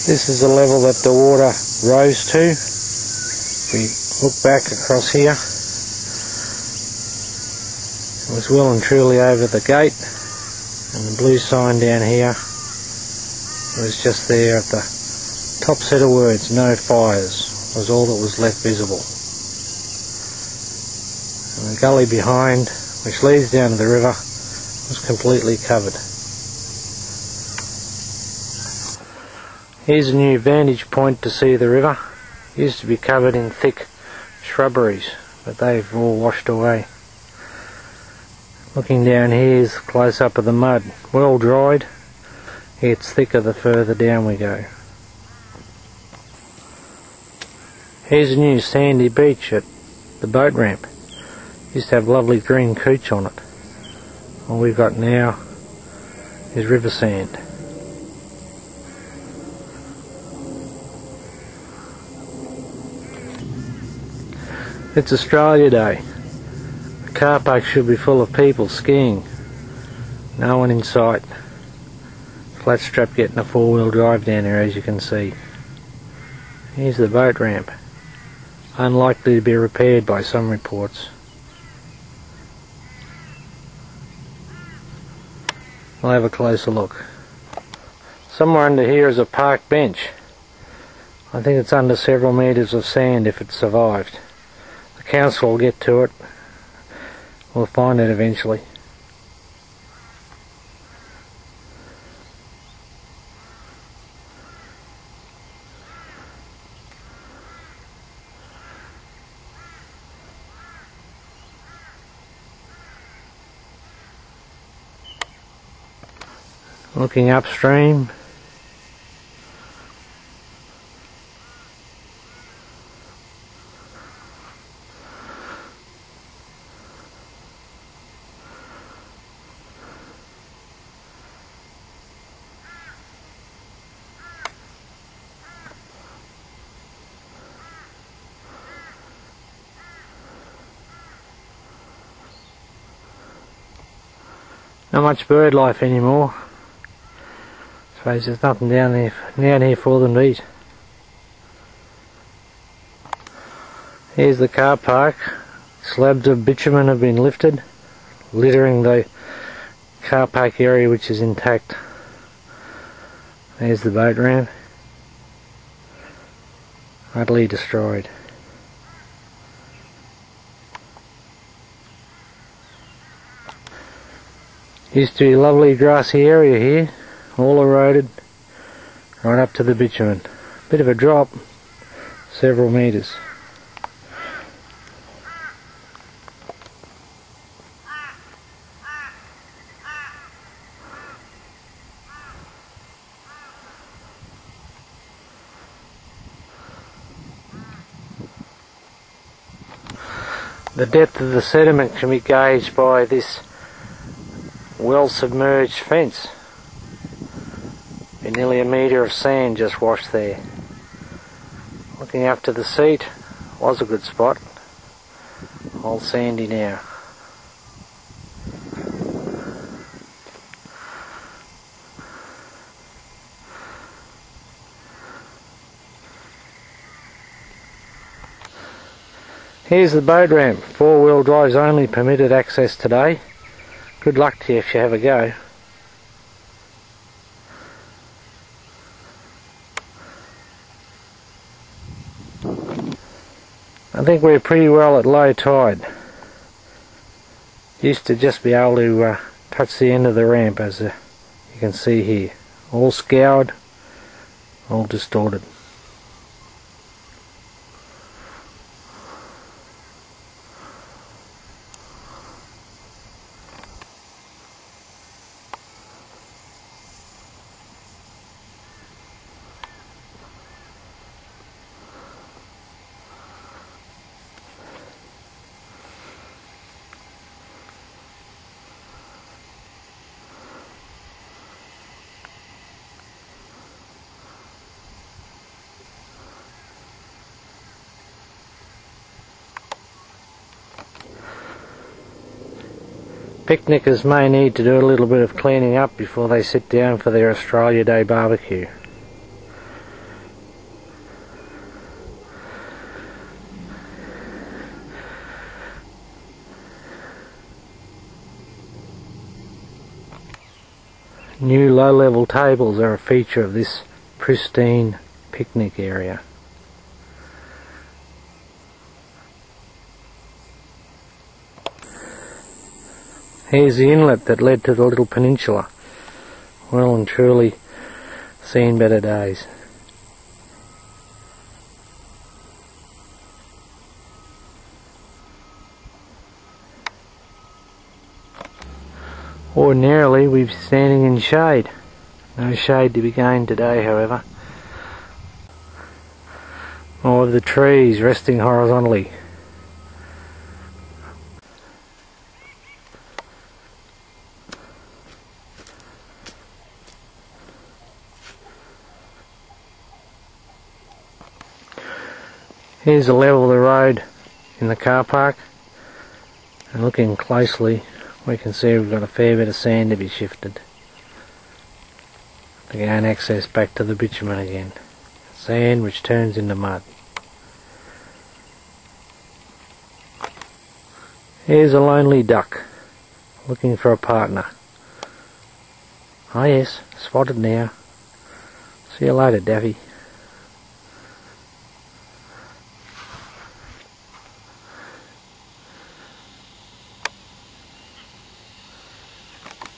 This is the level that the water rose to. If we look back across here, it was well and truly over the gate, and the blue sign down here was just there at the top set of words, "No fires," was all that was left visible. And the gully behind, which leads down to the river, was completely covered. Here's a new vantage point to see the river. It used to be covered in thick shrubberies, but they've all washed away. Looking down here is close up of the mud, well dried. It gets thicker the further down we go. Here's a new sandy beach at the boat ramp. Used to have lovely green cooch on it. All we've got now is river sand. It's Australia Day. The car park should be full of people skiing. No one in sight. Flat strap getting a four-wheel drive down there, as you can see. Here's the boat ramp. Unlikely to be repaired by some reports. I'll have a closer look. Somewhere under here is a park bench. I think it's under several metres of sand if it survived. The council will get to it. We'll find it eventually. Looking upstream, not much bird life anymore. I suppose there's nothing down here for them to eat. Here's the car park. Slabs of bitumen have been lifted, littering the car park area, which is intact. There's the boat ramp. Utterly destroyed. Used to be a lovely grassy area here, all eroded right up to the bitumen. Bit of a drop, several metres. The depth of the sediment can be gauged by this well submerged fence. Nearly a metre of sand just washed there. Looking up to the seat, was a good spot. All sandy now. Here's the boat ramp. Four-wheel drive's only permitted access today. Good luck to you if you have a go. I think we're pretty well at low tide. Used to just be able to touch the end of the ramp, as you can see here. All scoured, all distorted. Picnickers may need to do a little bit of cleaning up before they sit down for their Australia Day barbecue. New low-level tables are a feature of this pristine picnic area. Here's the inlet that led to the little peninsula. Well and truly seen better days. Ordinarily we'd be standing in shade. No shade to be gained today, however. More of the trees resting horizontally. Here's the level of the road in the car park, and looking closely we can see we've got a fair bit of sand to be shifted to gain access back to the bitumen again. Sand which turns into mud. Here's a lonely duck looking for a partner. Oh yes, spotted now. See you later, Daffy.